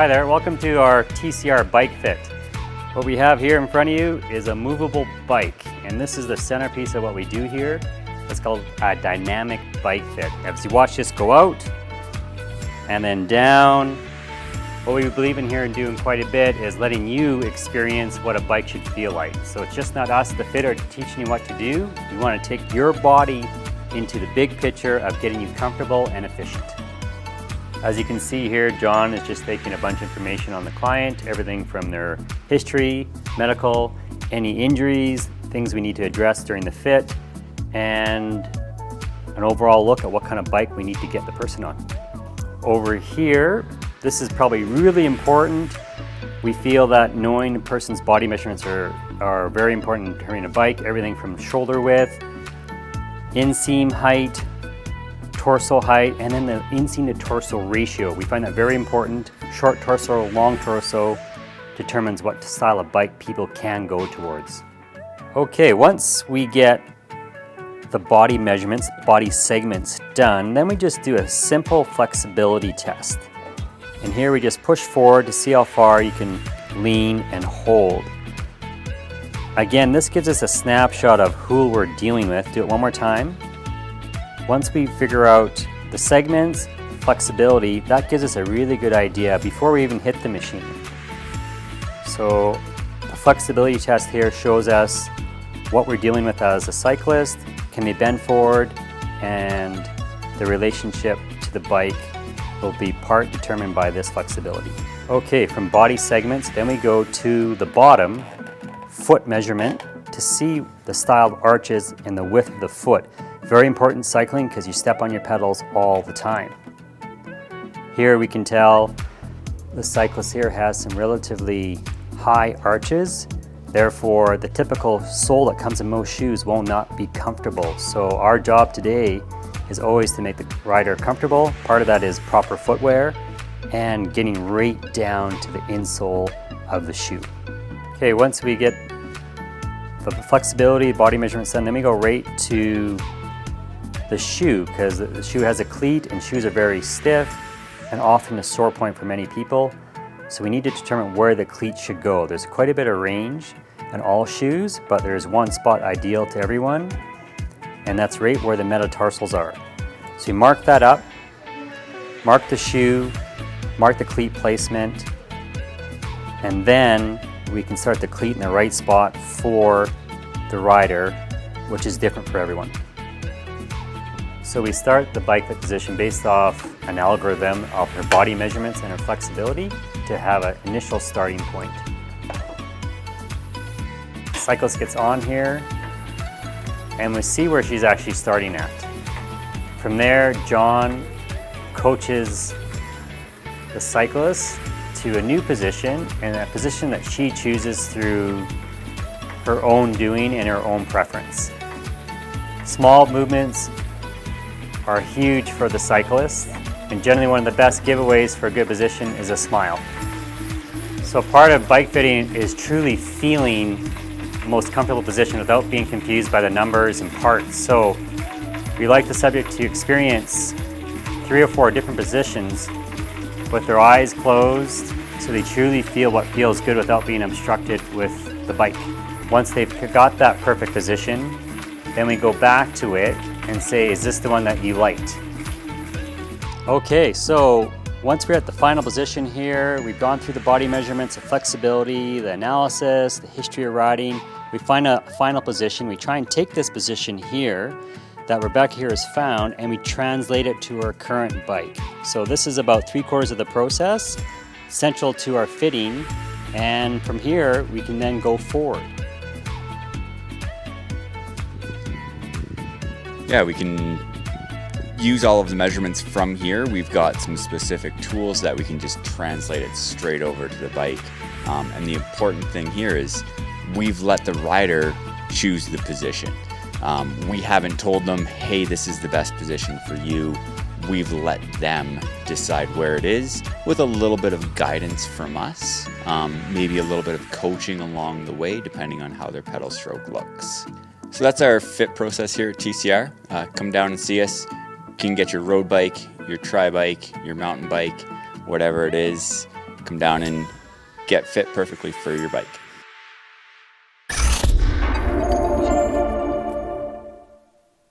Hi there, welcome to our Tcr Bike Fit. What we have here in front of you is a movable bike, and this is the centerpiece of what we do here. It's called a dynamic bike fit. As you watch this go out and then down, what we believe in here and doing quite a bit is letting you experience what a bike should feel like. So it's just not us, the fitter, teaching you what to do. We want to take your body into the big picture of getting you comfortable and efficient. As you can see here, John is just taking a bunch of information on the client, everything from their history, medical, any injuries, things we need to address during the fit, and an overall look at what kind of bike we need to get the person on. Over here, this is probably really important. We feel that knowing a person's body measurements are very important in determining a bike, everything from shoulder width, inseam height, torso height, and then the inseam to torso ratio. We find that very important. Short torso, long torso determines what style of bike people can go towards. Okay, once we get the body measurements, body segments done, then we just do a simple flexibility test. And here we just push forward to see how far you can lean and hold. Again, this gives us a snapshot of who we're dealing with. Do it one more time. Once we figure out the segments, flexibility, that gives us a really good idea before we even hit the machine. So the flexibility test here shows us what we're dealing with as a cyclist, can they bend forward, and the relationship to the bike will be part determined by this flexibility. Okay, from body segments, then we go to the bottom, foot measurement, to see the style of arches and the width of the foot. Very important cycling because you step on your pedals all the time. Here we can tell the cyclist here has some relatively high arches. Therefore, the typical sole that comes in most shoes will not be comfortable. So our job today is always to make the rider comfortable. Part of that is proper footwear and getting right down to the insole of the shoe. Okay, once we get the flexibility, body measurements done, then we go right to the shoe, because the shoe has a cleat and shoes are very stiff and often a sore point for many people. So we need to determine where the cleat should go. There's quite a bit of range in all shoes, but there's one spot ideal to everyone, and that's right where the metatarsals are. So you mark that up, mark the shoe, mark the cleat placement, and then we can start the cleat in the right spot for the rider, which is different for everyone. So we start the bike fit position based off an algorithm of her body measurements and her flexibility to have an initial starting point. The cyclist gets on here and we see where she's actually starting at. From there, John coaches the cyclist to a new position, and a position that she chooses through her own doing and her own preference. Small movements are huge for the cyclist, and generally one of the best giveaways for a good position is a smile. So part of bike fitting is truly feeling the most comfortable position without being confused by the numbers and parts. So we like the subject to experience 3 or 4 different positions with their eyes closed, so they truly feel what feels good without being obstructed with the bike. Once they've got that perfect position, then we go back to it and say, is this the one that you liked? Okay, so once we're at the final position here, we've gone through the body measurements, the flexibility, the analysis, the history of riding. We find a final position. We try and take this position here that Rebecca here has found, and we translate it to our current bike. So this is about 3/4 of the process, central to our fitting, and from here we can then go forward. Yeah, we can use all of the measurements from here. We've got some specific tools that we can just translate it straight over to the bike. And the important thing here is we've let the rider choose the position. We haven't told them, hey, this is the best position for you. We've let them decide where it is with a little bit of guidance from us, maybe a little bit of coaching along the way, depending on how their pedal stroke looks. So that's our fit process here at TCR. Come down and see us. You can get your road bike, your tri bike, your mountain bike, whatever it is. come down and get fit perfectly for your bike.